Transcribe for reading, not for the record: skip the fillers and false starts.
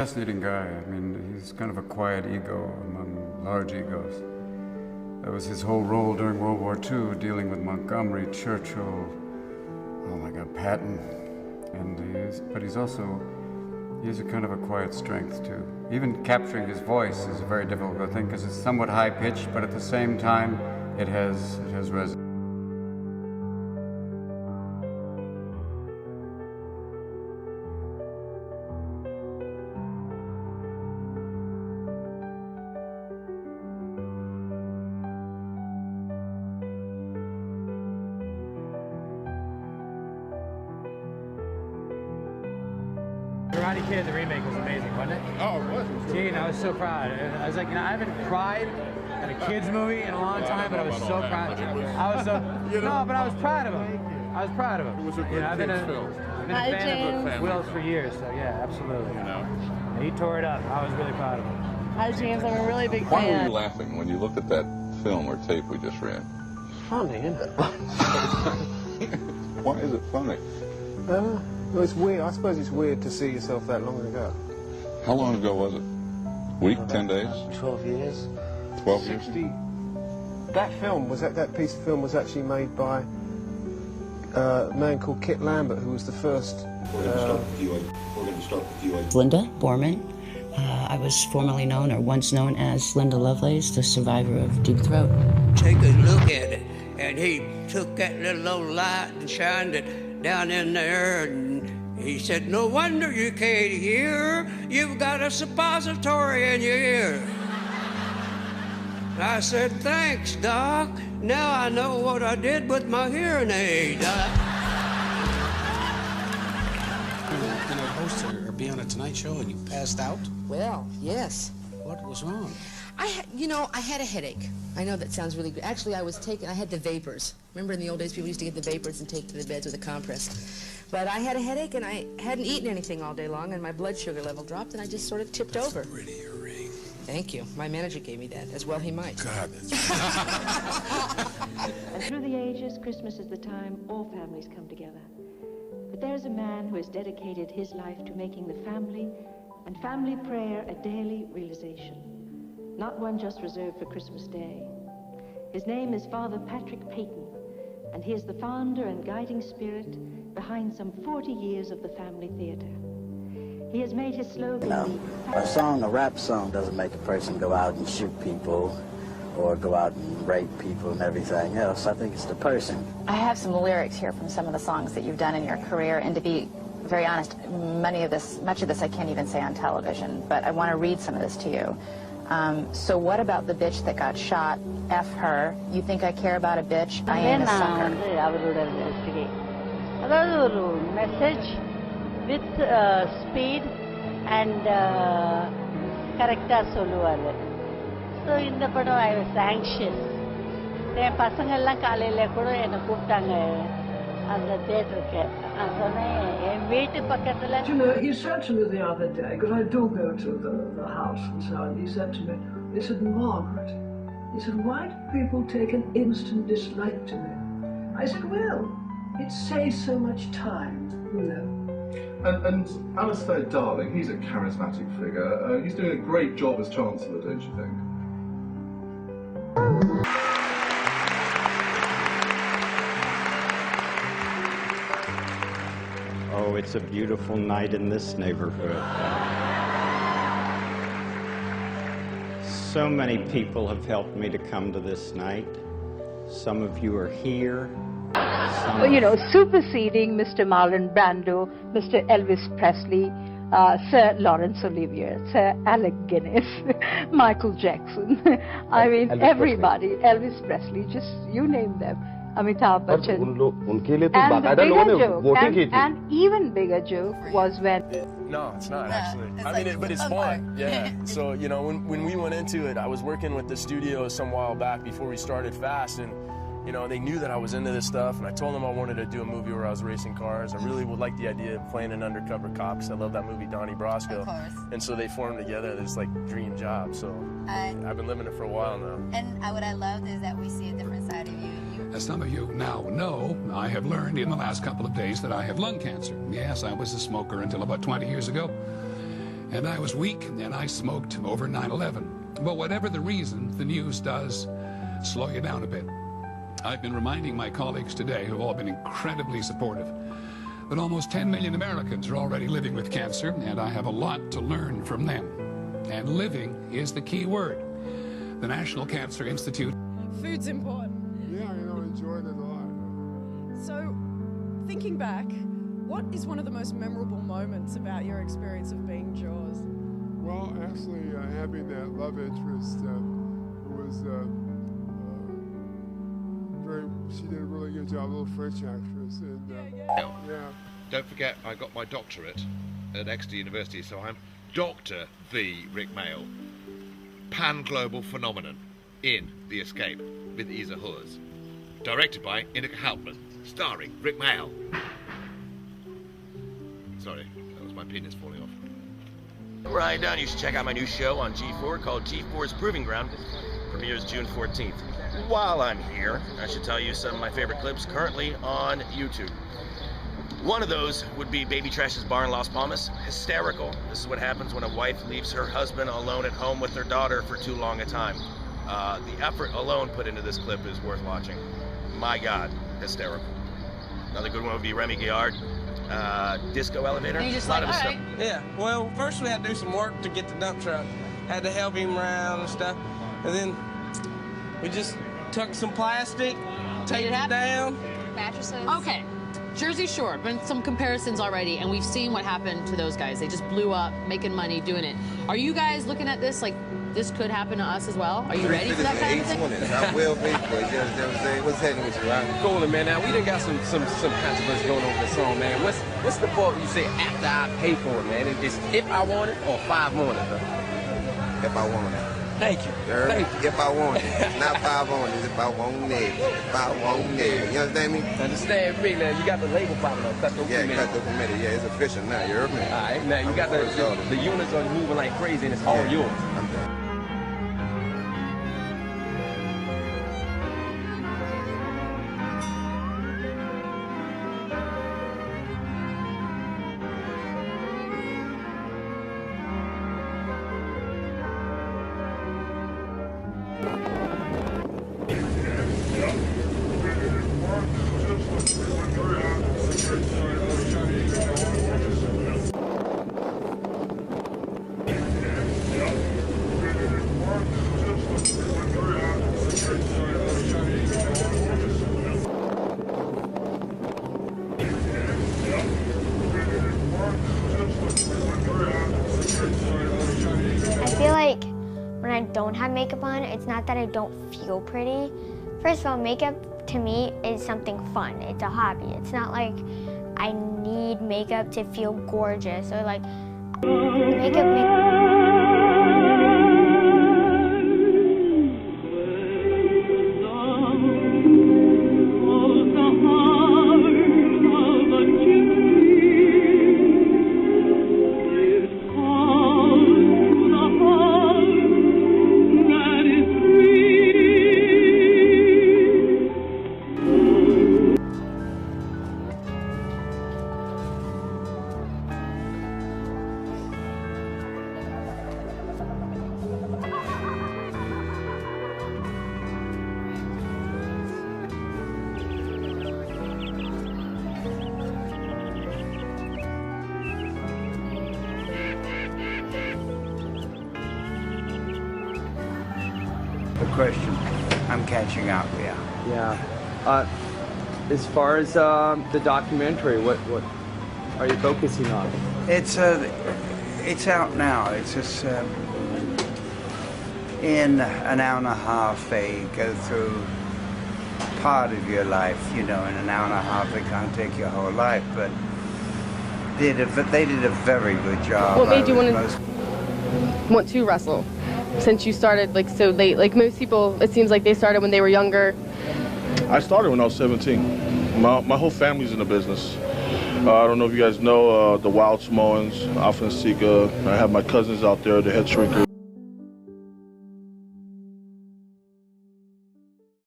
Fascinating guy. I mean, he's kind of a quiet ego among large egos. That was his whole role during World War II, dealing with Montgomery, Churchill, oh my God, Patton. But he's also, he has a kind of a quiet strength too. Even capturing his voice is a very difficult thing because it's somewhat high-pitched, but at the same time, it has resonance. Kid, the remake was amazing, wasn't it? Oh, it was. Gee, I was so proud. I was like, I haven't cried at a kid's movie in a long time, but I was so proud. I was so, no, but I was proud of him. I was proud of him. It was a good kid's film. I've been a fan of Will's for years, so yeah, absolutely. And he tore it up. I was really proud of him. Hi, James. I'm a really big fan. Why were you laughing when you looked at that film or tape we just ran? Funny, isn't it? Why is it funny? Well, it's weird. I suppose it's weird to see yourself that long ago. How long ago was it? Week, 10 days? 12 years. 12 years? 60. That film was that piece of film was actually made by a man called Kit Lambert, who was the first. We're going to start with you. Linda Borman. I was formerly known, or once known as Linda Lovelace, the survivor of Deep Throat. Take a look at it, and he took that little old light and shined it down in there, and he said, "No wonder you can't hear. You've got a suppository in your ear." I said, "Thanks, Doc. Now I know what I did with my hearing aid." You know, host or be on a Tonight Show and you passed out? Well, yes. What was wrong? I had a headache. I know that sounds really good. Actually, I had the vapors. Remember in the old days, people used to get the vapors and take to the beds with a compress. But I had a headache, and I hadn't eaten anything all day long, and my blood sugar level dropped, and I just sort of tipped over. That's a pretty ring. Thank you. My manager gave me that. As well he might. God, that's And through the ages, Christmas is the time all families come together. But there's a man who has dedicated his life to making the family and family prayer a daily realization, not one just reserved for Christmas Day. His name is Father Patrick Peyton, and he is the founder and guiding spirit behind some 40 years of the Family Theater. He has made his slogan... a rap song doesn't make a person go out and shoot people or go out and rape people and everything else. I think it's the person. I have some lyrics here from some of the songs that you've done in your career, and to be very honest, much of this I can't even say on television, but I want to read some of this to you. So what about the bitch that got shot? F her. You think I care about a bitch? I am a sucker. Message with speed and correcta solluvaru. So in the padam I was anxious. என் பசங்கள்லாம் காலையில கூட என்னை கூப்பிட்டாங்க அந்த தியேட்டருக்கு. நான் சொன்னேன் என் வீட்டு பக்கத்துல. You know, he said to me the other day, because I do go to the house and so on, he said to me, he said, "Margaret," he said, "why do people take an instant dislike to me?" I said, "Well, it saves so much time, you know." And Alistair Darling, he's a charismatic figure. He's doing a great job as Chancellor, don't you think? Oh, it's a beautiful night in this neighborhood. So many people have helped me to come to this night. Some of you are here. Well, you know, superseding Mr. Marlon Brando, Mr. Elvis Presley, Sir Laurence Olivier, Sir Alec Guinness, Michael Jackson. I mean, everybody. Elvis Presley, just you name them. Amitabh Bachchan. And even bigger joke was when... No, it's not actually. But it's fun. Yeah. So, you know, when we went into it, I was working with the studio some while back before we started Fast, and you know, they knew that I was into this stuff, and I told them I wanted to do a movie where I was racing cars. I really would like the idea of playing an undercover cop, because I love that movie, Donnie Brasco. Of course. And so they formed together this, like, dream job. So I've been living it for a while now. And what I loved is that we see a different side of you. As some of you now know, I have learned in the last couple of days that I have lung cancer. Yes, I was a smoker until about 20 years ago. And I was weak, and I smoked over 9/11. But whatever the reason, the news does slow you down a bit. I've been reminding my colleagues today, who've all been incredibly supportive, that almost 10 million Americans are already living with cancer, and I have a lot to learn from them. And living is the key word. The National Cancer Institute. Food's important. Yeah, enjoyed it a lot. So, thinking back, what is one of the most memorable moments about your experience of being Jaws? Well, actually, having that love interest was she did a really good job, a little French actress. And, yeah. Don't forget, I got my doctorate at Exeter University, so I'm Dr. V. Rik Mayall. Pan-global phenomenon in The Escape with Hearse. Directed by Inika Hauptmann, starring Rik Mayall. Sorry, that was my penis falling off. Right, Dunn, you should check out my new show on G4 called G4's Proving Ground. Premieres June 14th. While I'm here, I should tell you some of my favorite clips currently on YouTube. One of those would be Baby Trash's bar in Las Palmas. Hysterical. This is what happens when a wife leaves her husband alone at home with their daughter for too long a time. The effort alone put into this clip is worth watching. My God, hysterical. Another good one would be Remy Gaillard. Disco elevator. And you just a lot like, of his all stuff. right. Yeah, well, first we had to do some work to get the dump truck. Had to help him around and stuff. And then we just took some plastic, taped it down. Mattresses. Okay. Jersey Shore, been some comparisons already, and we've seen what happened to those guys. They just blew up, making money, doing it. Are you guys looking at this like this could happen to us as well? Are you ready for that kind of thing? I will be, but you know what I'm saying? What's happening with you, right? Cool, man. Now, we done got some controversy going over this song, man. What's the part you say after I pay for it, man? It's if I want it or 5 want it, huh? If I want it. Thank you. Thank you. If I want it. It's not 5 on it. It's if I want it. If I want it. You understand me? Understand me. Now, you got the label popping up. Cut the committee. Cut the committee. Yeah, it's official now. You heard me? All right. Now, you got the units are moving like crazy, and it's all yours. I'm done. Don't have makeup on, it's not that I don't feel pretty. First of all, makeup to me is something fun. It's a hobby. It's not like I need makeup to feel gorgeous or like makeup. Question. I'm catching up, yeah. Yeah. As far as the documentary, what are you focusing on? It's out now. It's just in an hour and a half they go through part of your life. You know, in an hour and a half they can't take your whole life, but they did a very good job. What made you want to wrestle? Since you started like so late, like most people, it seems like they started when they were younger. I started when I was 17. My whole family's in the business. I don't know if you guys know the Wild Samoans, Alpha and Sika. I have my cousins out there, the head shrinker.